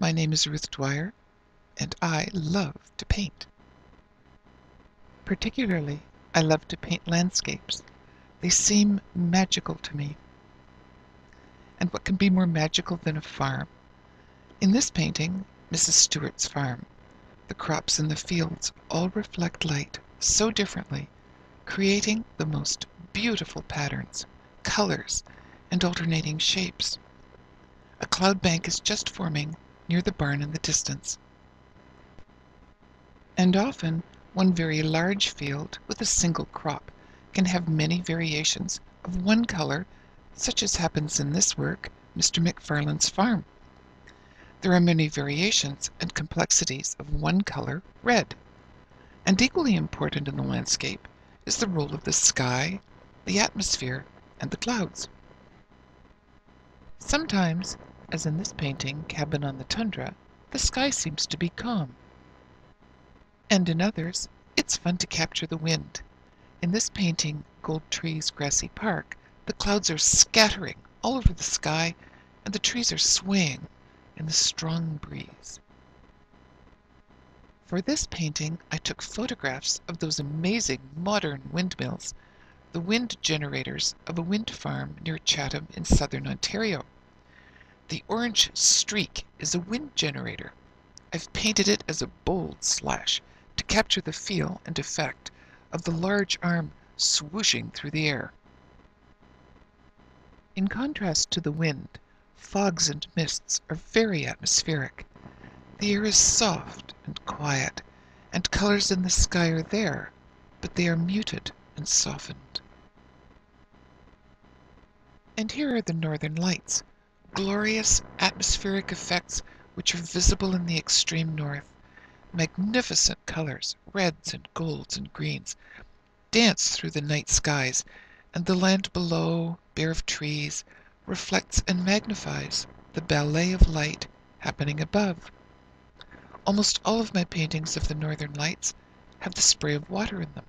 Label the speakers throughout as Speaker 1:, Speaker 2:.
Speaker 1: My name is Ruth Dwyer, and I love to paint. Particularly, I love to paint landscapes. They seem magical to me. And what can be more magical than a farm? In this painting, Mrs. Stewart's farm, the crops in the fields all reflect light so differently, creating the most beautiful patterns, colors, and alternating shapes. A cloud bank is just forming near the barn in the distance. And often, one very large field with a single crop can have many variations of one color, such as happens in this work, Mr. McFarlane's farm. There are many variations and complexities of one color, red. And equally important in the landscape is the role of the sky, the atmosphere, and the clouds. Sometimes, as in this painting, Cabin on the Tundra, the sky seems to be calm. And in others, it's fun to capture the wind. In this painting, Gold Trees Grassy Park, the clouds are scattering all over the sky and the trees are swaying in the strong breeze. For this painting, I took photographs of those amazing modern windmills, the wind generators of a wind farm near Chatham in southern Ontario. The orange streak is a wind generator. I've painted it as a bold slash to capture the feel and effect of the large arm swooshing through the air. In contrast to the wind, fogs and mists are very atmospheric. The air is soft and quiet, and colors in the sky are there, but they are muted and softened. And here are the northern lights, glorious atmospheric effects which are visible in the extreme north. Magnificent colors, reds and golds and greens, dance through the night skies, and the land below, bare of trees, reflects and magnifies the ballet of light happening above. Almost all of my paintings of the northern lights have the spray of water in them.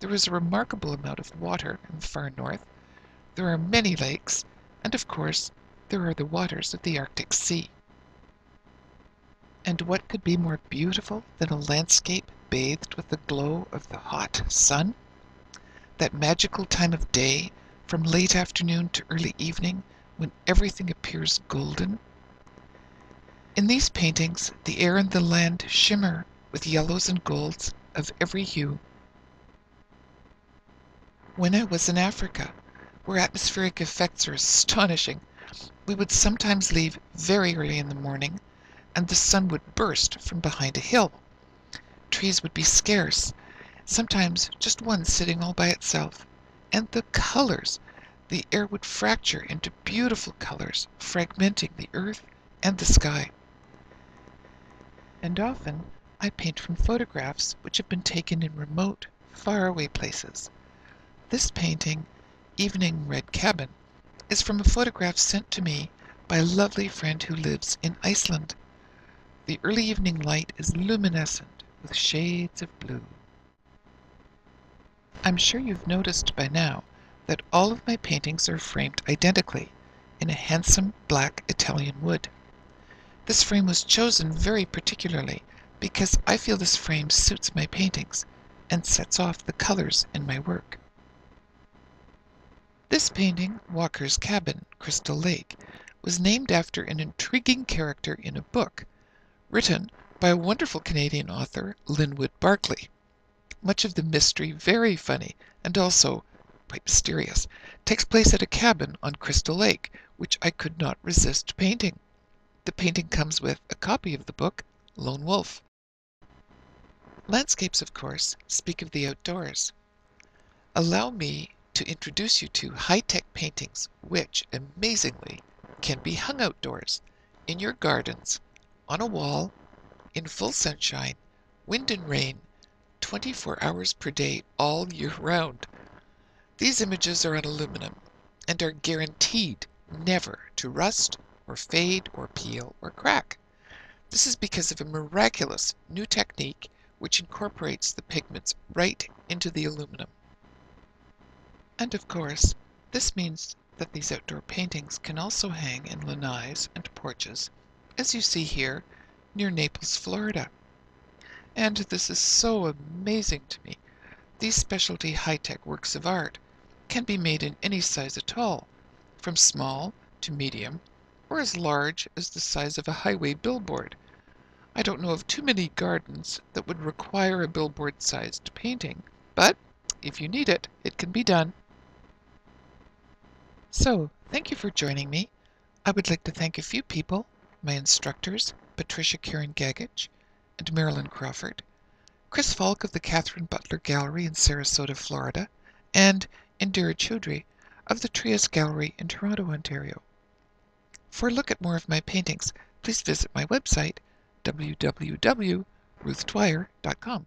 Speaker 1: There is a remarkable amount of water in the far north. There are many lakes, and of course, there are the waters of the Arctic Sea. And what could be more beautiful than a landscape bathed with the glow of the hot sun? That magical time of day, from late afternoon to early evening, when everything appears golden. In these paintings, the air and the land shimmer with yellows and golds of every hue. When I was in Africa, where atmospheric effects are astonishing, we would sometimes leave very early in the morning, and the sun would burst from behind a hill. Trees would be scarce, sometimes just one sitting all by itself, and the colors! The air would fracture into beautiful colors, fragmenting the earth and the sky. And often I paint from photographs which have been taken in remote, faraway places. This painting, Evening Red Cabin, is from a photograph sent to me by a lovely friend who lives in Iceland. The early evening light is luminescent with shades of blue. I'm sure you've noticed by now that all of my paintings are framed identically in a handsome black Italian wood. This frame was chosen very particularly because I feel this frame suits my paintings and sets off the colors in my work. This painting, Walker's Cabin, Crystal Lake, was named after an intriguing character in a book written by a wonderful Canadian author, Linwood Barclay. Much of the mystery, very funny and also quite mysterious, takes place at a cabin on Crystal Lake, which I could not resist painting. The painting comes with a copy of the book, Lone Wolf. Landscapes, of course, speak of the outdoors. Allow me to introduce you to high-tech paintings which, amazingly, can be hung outdoors, in your gardens, on a wall, in full sunshine, wind and rain, 24 hours per day, all year round. These images are on aluminum and are guaranteed never to rust or fade or peel or crack. This is because of a miraculous new technique which incorporates the pigments right into the aluminum. And of course, this means that these outdoor paintings can also hang in lanais and porches, as you see here, near Naples, Florida. And this is so amazing to me. These specialty high-tech works of art can be made in any size at all, from small to medium, or as large as the size of a highway billboard. I don't know of too many gardens that would require a billboard-sized painting, but if you need it, it can be done. So, thank you for joining me. I would like to thank a few people, my instructors, Patricia Karen Gagich and Marilyn Crawford, Chris Falk of the Catherine Butler Gallery in Sarasota, Florida, and Indira Chaudhry of the Trias Gallery in Toronto, Ontario. For a look at more of my paintings, please visit my website, www.ruthdwyer.com.